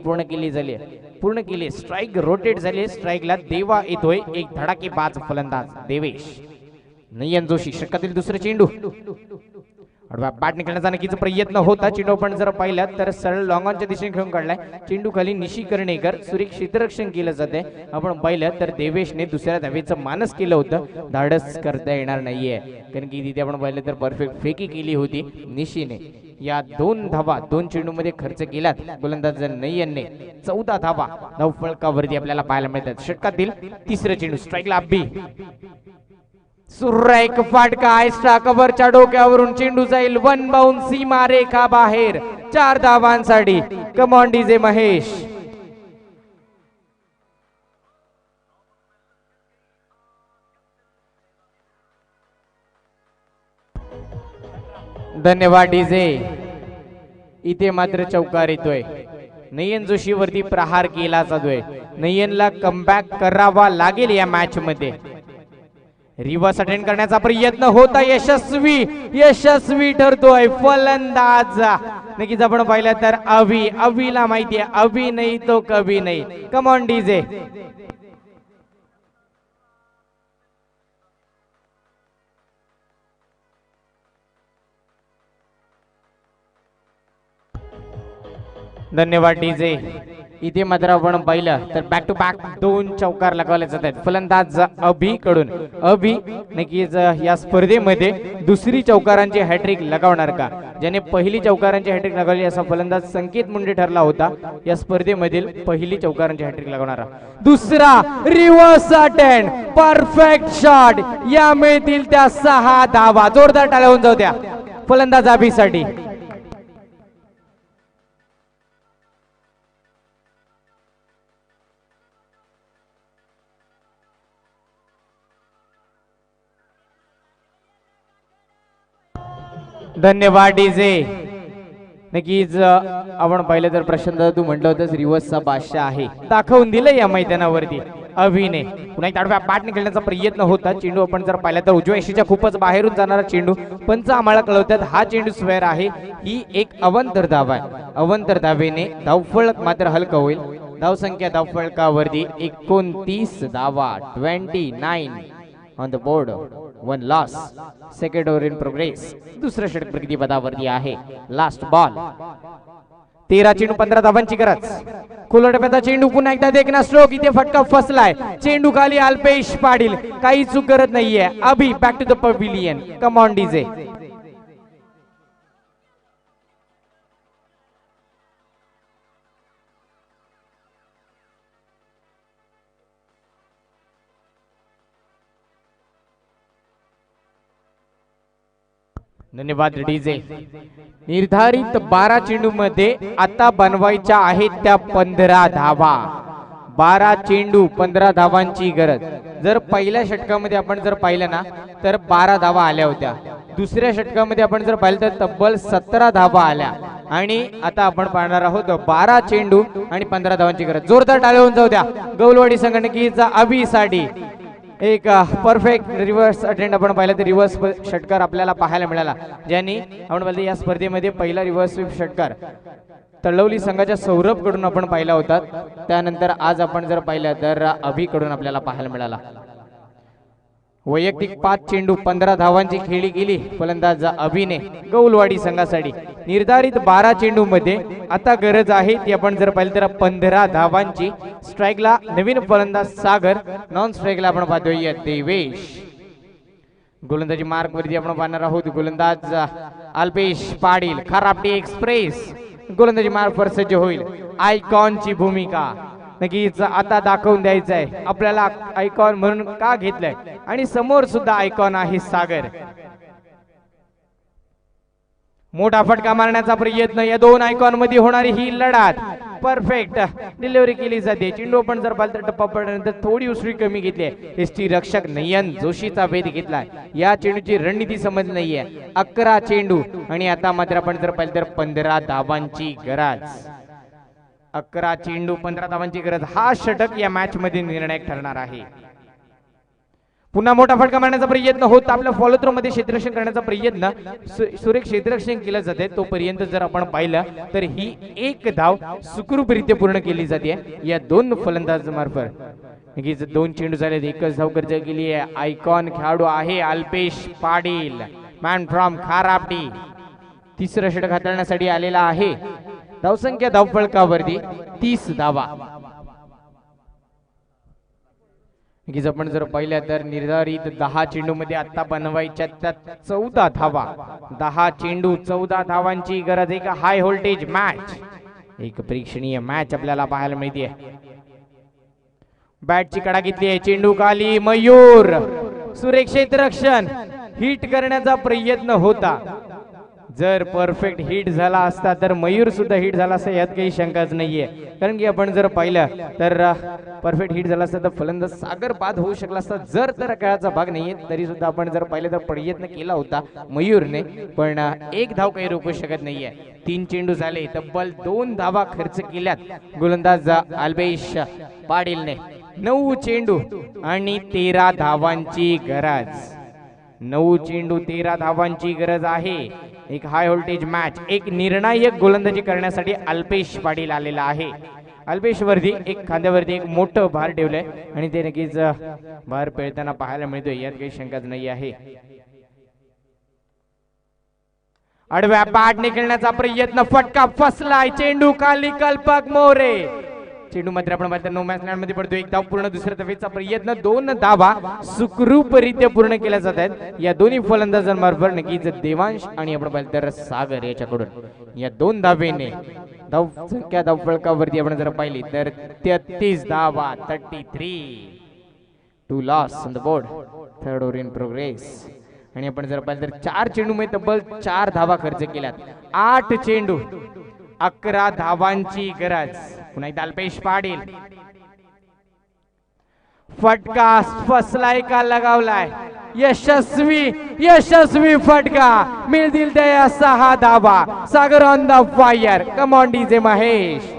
पूर्ण केली. स्ट्राईक रोटेट झाली. स्ट्राईकला देवा येतोय. एक धडाकेबाज फलंदाज देवेश. नयन जोशी षटकातील दुसरा चेंडू. बॅट निघण्याचा नक्कीच प्रयत्न होता. चेंडू आपण जर पाहिला तर सरळ लॉंग ऑनच्या दिशेने खेळून काढलाय. चेंडू खाली निशी कर्णेकर सुरेख क्षेत्ररक्षण केलं जाते. आपण पाहिलं तर देवेशने दुसऱ्या धावेचं मानस केलं होतं. धाडस करता येणार नाहीये कारण की तिथे आपण पाहिलं तर परफेक्ट फेकी केली होती निशीने. या 2 धावा 2 चेंडू मध्ये खर्च केल्यात गोलंदाज नयनने. 14 धावा धावफलकावरती आपल्याला पाहायला मिळतात. षटकातील तिसरा चेंडू. स्ट्राईकला अब्बी. सुरेख फटका एक्स्ट्रा कव्हरच्या डोक्यावरून चेंडू जाईल 1 बाउंड सीमा रेखा बाहेर. 4 धावांसाठी. Come on DJ Mahesh. धन्यवाद डीजे. इथे मात्र चौकार येतोय. नयन जोशी वरती प्रहार केला जातोय. नयनला कमबॅक करावा लागेल या मॅच मध्ये. रिव्हर्स अटेंड करण्याचा प्रयत्न होता, यशस्वी ठरतोय फलंदाज. नक्कीच आपण पाहिलं तर अभिला माहिती आहे, अभि नाही तो कभी नाही. कम ऑन डीजे. धन्यवाद डीजे. इथे मात्र आपण पाहिलं तर बॅक टू बॅक 2 चौकार लगावले जात आहेत फलंदाज अभि कडून. अभि नक्कीच या स्पर्धेमध्ये दुसरी चौकारांची हॅट्रिक लगावणार का? ज्याने पहिली चौकारांची हॅट्रिक लगावली असा फलंदाज संकेत मुंडे ठरला होता या स्पर्धेमधील पहिली चौकारांची हॅट्रिक लगावणारा. दुसरा रिव्हर्स अटेंड, परफेक्ट शॉट. या मिळतील त्या 6 धावा. जोरदार टाळ्या होऊन जाऊ द्या फलंदाज अभिसाठी. धन्यवाद डीजे. नक्कीच आपण पाहिलं तर प्रशांत तू म्हटलं होतंस रिव्हर्सचा बादशाह आहे, दाखवून दिलं या मैदानावरती अभिने. पुन्हा एक आडव्या पाठ निघण्याचा प्रयत्न होता. चेंडू आपण जर पाहिला तर उजव्या यशीच्या खूपच बाहेरून जाणारा चेंडू. पंच आम्हाला कळवतात हा चेंडू स्क्वेअर आहे. ही एक अवंतर धाव आहे. अवंतर धावेने धावफलक मात्र हलका होईल. धावसंख्या धावफलकावरती 29 धावा, 29 on the board, 1 loss. Second over in progress. दुसरं षटक प्रगती पदावरती आहे. Last ball. 13 चेंडू 15 धावांची गरज. खुला टप्प्याचा चेंडू पुन्हा एकदा देखना स्ट्रोक. इथे फटका फसलाय. चेंडू खाली अल्पेश पाटील काही चूक करत नाहीये. Abhi back to the pavilion. Come on DJ. धन्यवाद डीजे. निर्धारित 12 चेंडू मध्ये आता बनवायच्या आहेत त्या 15 धावा. 12 चेंडू 15 धावांची गरज. जर पहिल्या षटकामध्ये आपण जर पाहिलं ना तर 12 धावा आल्या होत्या. दुसऱ्या षटकामध्ये आपण जर पाहिलं तर तब्बल 17 धावा आल्या. आणि आता आपण पाहणार आहोत 12 चेंडू आणि 15 धावांची गरज. जोरदार टाळ्या होऊन जाऊ द्या गौलवाडी संघटनेचा अभिसाठी. एक परफेक्ट रिव्हर्स अटेंड आपण पाहिलं तर रिव्हर्स षटकार आपल्याला पाहायला मिळाला, ज्यांनी आपण पाहिलं या स्पर्धेमध्ये पहिला रिव्हर्स स्वीप षटकार तळवली संघाच्या सौरभ कडून आपण पाहिला होता. त्यानंतर आज आपण जर पाहिलं तर अभि कडून आपल्याला पाहायला मिळाला. वैयक्तिक 5 चेंडू 15 धावांची खेळी केली फलंदाज अभिने गौलवाडी संघासाठी. निर्धारित 12 चेंडू मध्ये आता गरज आहे ती आपण जर पाहिलं तर 15 धावांची. स्ट्राईकला नवीन फलंदाज सागर, नॉन स्ट्राईकला आपण पाहतोय देवेश. गोलंदाजी मार्क वरती आपण पाहणार आहोत गोलंदाज अल्पेश पाटील. खराबटी एक्सप्रेस गोलंदाजी मार्क वर सज्ज होईल. आयकॉनची भूमिका नक्कीच आता दाखवून द्यायचं आहे आपल्याला आयकॉन म्हणून का घेतलंय. आणि समोर सुद्धा आयकॉन आहे सागर. मोठा फटका मारण्याचा प्रयत्न. या 2 आयकॉन मध्ये होणारी ही लढत. परफेक्ट डिलिव्हरी केली जाते. चेंडू आपण जर पाहिलं तर टप्पा पडल्यानंतर थोडी उसळी कमी घेतली आहे. एसटी रक्षक नयन जोशीचा भेद घेतलाय. या चेंडूची रणनीती समज नाहीये. 11 चेंडू आणि आता मात्र आपण जर पाहिलं तर 15 धावांची गरज. 11 चेंडू 15 धावांची गरज. हा षटक या मॅच मध्ये निर्णायक ठरणार आहे. पुन्हा मोठा फटका मारण्याचा प्रयत्न होता. आपल्या फॉलो थ्रो मध्ये क्षेत्ररक्षण करण्याचा प्रयत्न सुरेख क्षेत्ररक्षण केलं जाते. तोपर्यंत जर आपण पाहिलं तर ही 1 धाव सुखरूपरित्या पूर्ण केली जाते या 2 फलंदाज मार्फत. नक्कीच 2 चेंडू झाले. 1च धाव गरज केली आहे. आयकॉन खेळाडू आहे अल्पेश पाटील, मॅन फ्रॉम खारापटी. तिसरं षटक हाताळण्यासाठी आलेला आहे. धावसंख्या धावफलकावरती 30 धावा. नक्कीच आपण जर पाहिलं तर निर्धारित 10 चेंडू मध्ये आता बनवायच्या त्या 14 धावा. 10 चेंडू 14 धावांची गरज. एक हाय व्होल्टेज मॅच, एक प्रेक्षणीय मॅच आपल्याला पाहायला मिळते. बॅटची कडा घेतली आहे. चेंडू खाली. मयूर सुरेख क्षेत्ररक्षण हिट करण्याचा प्रयत्न होता. जर परफेक्ट हिट झाला असता तर मयूर सुद्धा हिट झाला असता यात काही शंकाच नाहीये. कारण की आपण जर पाहिलं तर परफेक्ट हिट झाला असता तर फलंदाज सागर बाद होऊ शकला असता. जर तर खेळाचा भाग नाहीये तरी सुद्धा आपण जर पाहिलं तर प्रयत्न केला होता मयूरने, पण 1 धाव काही रोखू शकत नाहीये. 3 चेंडू झाले. तब्बल 2 धावा खर्च केल्यात गोलंदाज अल्पेश पाटीलने. 9 चेंडू आणि 13 धावांची गरज. 9 चेंडू 13 धावांची गरज आहे. एक हाय व्होल्टेज मॅच, एक निर्णायक गोलंदाजी करण्यासाठी अल्पेश पाटील आलेला आहे. अल्पेश वरती एक खांद्यावरती एक मोठं भार ठेवलंय आणि ते नक्कीच भार पेळताना पाहायला मिळतोय, यात काही शंकाच नाही आहे. आडव्या बॅटने खेळण्याचा प्रयत्न, फटका फसलाय, चेंडू खाली, कल्पक मोरे. चेंडू मात्र आपण पाहतो नो मॅच मध्ये पडतो. एक धाव पूर्ण, दुसऱ्या धावेचा प्रयत्न, 2 धावा सुखरूपरित्या पूर्ण केल्या जात आहेत या दोन्ही फलंदाजांमार्फत. नक्कीच देवांश आणि आपण पाहिलं सागर याच्याकडून या 2 धावेने धाव संख्या धाव फलकावरती आपण जर पाहिली तर 33 धावा, 33. 2 loss on the board, third over in progress. आणि आपण जर पाहिलं तर 4 चेंडू मध्ये तब्बल 4 धावा खर्च केल्यात. 8 चेंडू 11 धावांची गरज. पुन्हा एकदा अल्पेश पाटील, फटका फसलाय का लगावलाय, यशस्वी फटका, मिळतील त्या 6 धावा. Sagar on the fire. Come on DJ Mahesh.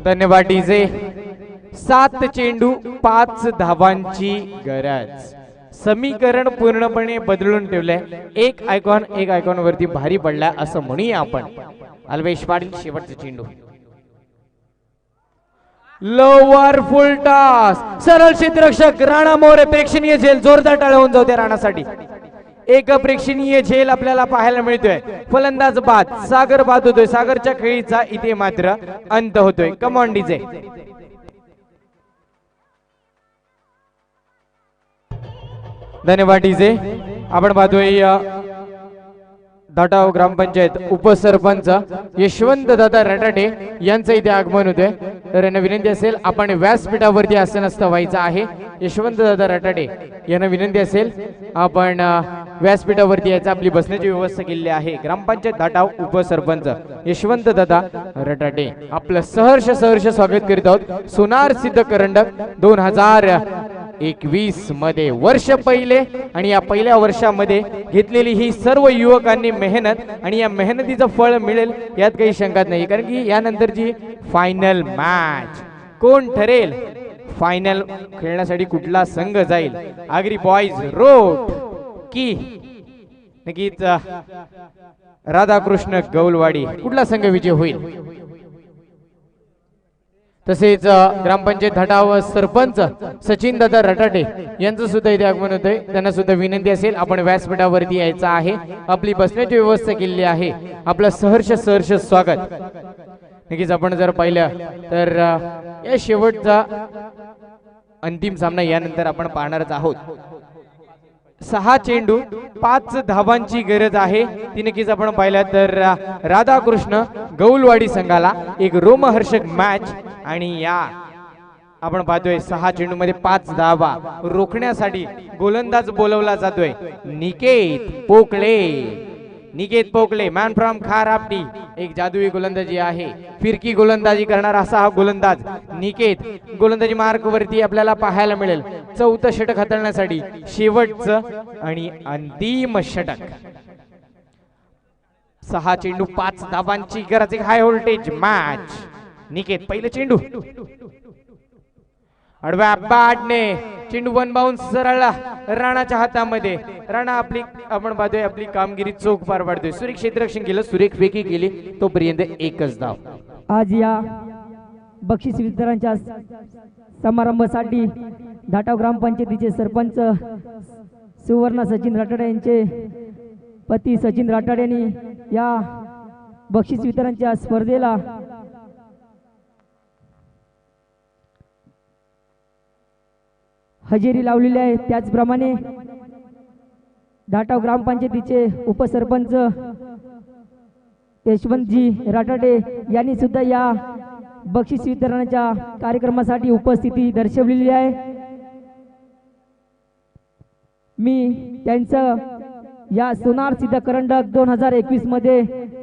धन्यवाद डीजे. 7 चेंडू 5 धावांची गरज. समीकरण पूर्णपणे बदलून ठेवलंय. एक आयकॉन वरती भारी पडलाय असं म्हणूया आपण. अल्पेश पाटील शेवटचा चेंडू, लोवर फुल टॉस, सरळ क्षेत्ररक्षक राणा मोरे. प्रेक्षणीय झेल, जोरदार टाळ्या होऊन जाऊ द्या राणासाठी. एक प्रेक्षणीय झेल आपल्याला पाहायला मिळतोय. फलंदाज बाद, सागर बाद होतोय. सागरच्या खेळीचा इथे मात्र अंत होतोय. कम ऑन डीजे. धन्यवाद डीजे. आपण पाहतोय धाटाव ग्रामपंचायत उपसरपंच यशवंत दादा रटाटे यांचं इथे आगमन होतंय. तर यांना विनंती असेल आपण व्यासपीठावरती आसनस्थ व्हायचं आहे. यशवंत दादा रटाटे यांना विनंती असेल आपण व्यासपीठावरती यायचं. आपली बसण्याची व्यवस्था केलेली आहे. ग्रामपंचायत धाटाव उपसरपंच यशवंत दादा रटाटे आपलं सहर्ष स्वागत करीत आहोत. सोनार सिद्ध करंडक 2021 मध्ये वर्ष पहिले आणि या पहिल्या वर्षामध्ये घेतलेली ही सर्व युवकांनी मेहनत आणि या मेहनतीचं फळ मिळेल यात काही शंकाच नाही. कारण की यानंतरची फायनल मॅच कोण ठरेल, फायनल खेळण्यासाठी कुठला संघ जाईल, आगरी बॉईज रोड की नक्कीच राधाकृष्ण गौलवाडी, कुठला संघ विजय होईल. तसेच ग्रामपंचायत धाटाव सरपंच सचिन दादा रटाटे यांचं सुद्धा इथे आगमन होतंय. त्यांना सुद्धा विनंती असेल आपण व्यासपीठावरती यायचं आहे. आपली बसण्याची व्यवस्था केलेली आहे. आपलं सहर्ष स्वागत. नक्कीच आपण जर पाहिलं तर या शेवटचा अंतिम सामना यानंतर आपण पाहणारच आहोत. 6 चेंडू 5 धावांची गरज आहे. ती नक्कीच आपण पाहिलं तर राधाकृष्ण गौलवाडी संघाला एक रोमहर्षक मॅच. आणि या आपण पाहतोय 6 चेंडू मध्ये 5 धावा रोखण्यासाठी गोलंदाज बोलवला जातोय निकेत पोकळे मॅन फ्रॉम खारापटी. एक जादुई गोलंदाजी आहे, फिरकी गोलंदाजी करणारा असा हा गोलंदाज निकेत. गोलंदाजी मार्क वरती आपल्याला पाहायला मिळेल. 4थं षटक हाताळण्यासाठी शेवटचं आणि अंतिम षटक. 6 चेंडू 5 धावांची गरज. एक हाय व्होल्टेज मॅच. निकेत पहिलं चेंडू, आडव्या बॅटने चेंडू 1 बाउन्स सरळ राणाच्या हातामध्ये. राणा आपली आपण पाहतोय आपली कामगिरी चोख पार पाडतोय. सुरेख क्षेत्ररक्षण केलं, सुरेख फेकी केली, तोपर्यंत एकच धाव.
आज या बक्षीस वितरणाच्या समारंभासाठी धाटाव ग्रामपंचायतीचे सरपंच सुवर्ण सचिन राठाडे यांचे पती सचिन राठाडे यांनी या बक्षीस वितरणाच्या स्पर्धेला हजेरी लावलेली आहे. त्याचप्रमाणे धाटाव ग्रामपंचायतीचे उपसरपंच यशवंतजी राठाडे यांनी सुद्धा या बक्षीस वितरणाच्या कार्यक्रमासाठी उपस्थिती दर्शवलेली आहे. मी त्यांचं या सोनार सिद्ध करंडक 2021 मध्ये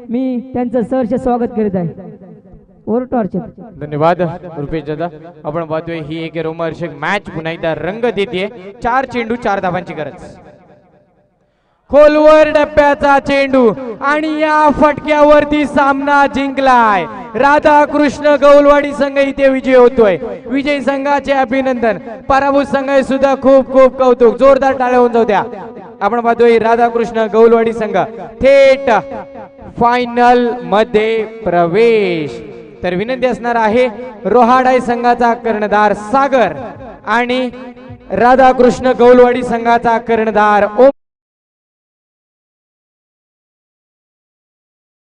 मी त्यांचं सहर्ष स्वागत करीत आहे. और टॉर्च
धन्यवाद रुपेश दादा. आपण पाहतोय ही एक रोमहर्षक मॅच पुन्हा एकदा रंग देते. 4 चेंडू 4 धावांची गरज. खोलवर डब्याचा चेंडू आणि या फटक्यावरती सामना जिंकलाय. राधाकृष्ण गौलवाडी संघ इथे विजय होतोय. विजयी संघाचे अभिनंदन. पराभूत संघ सुद्धा खूप खूप कौतुक. जोरदार टाळ्या होऊन जाऊ द्या. आपण पाहतोय राधाकृष्ण गौलवाडी संघ थेट फायनल मध्ये प्रवेश. तर विनंती असणार आहे रोहाडाई संघाचा कर्णधार सागर आणि राधाकृष्ण गौलवाडी संघाचा कर्णधार ओम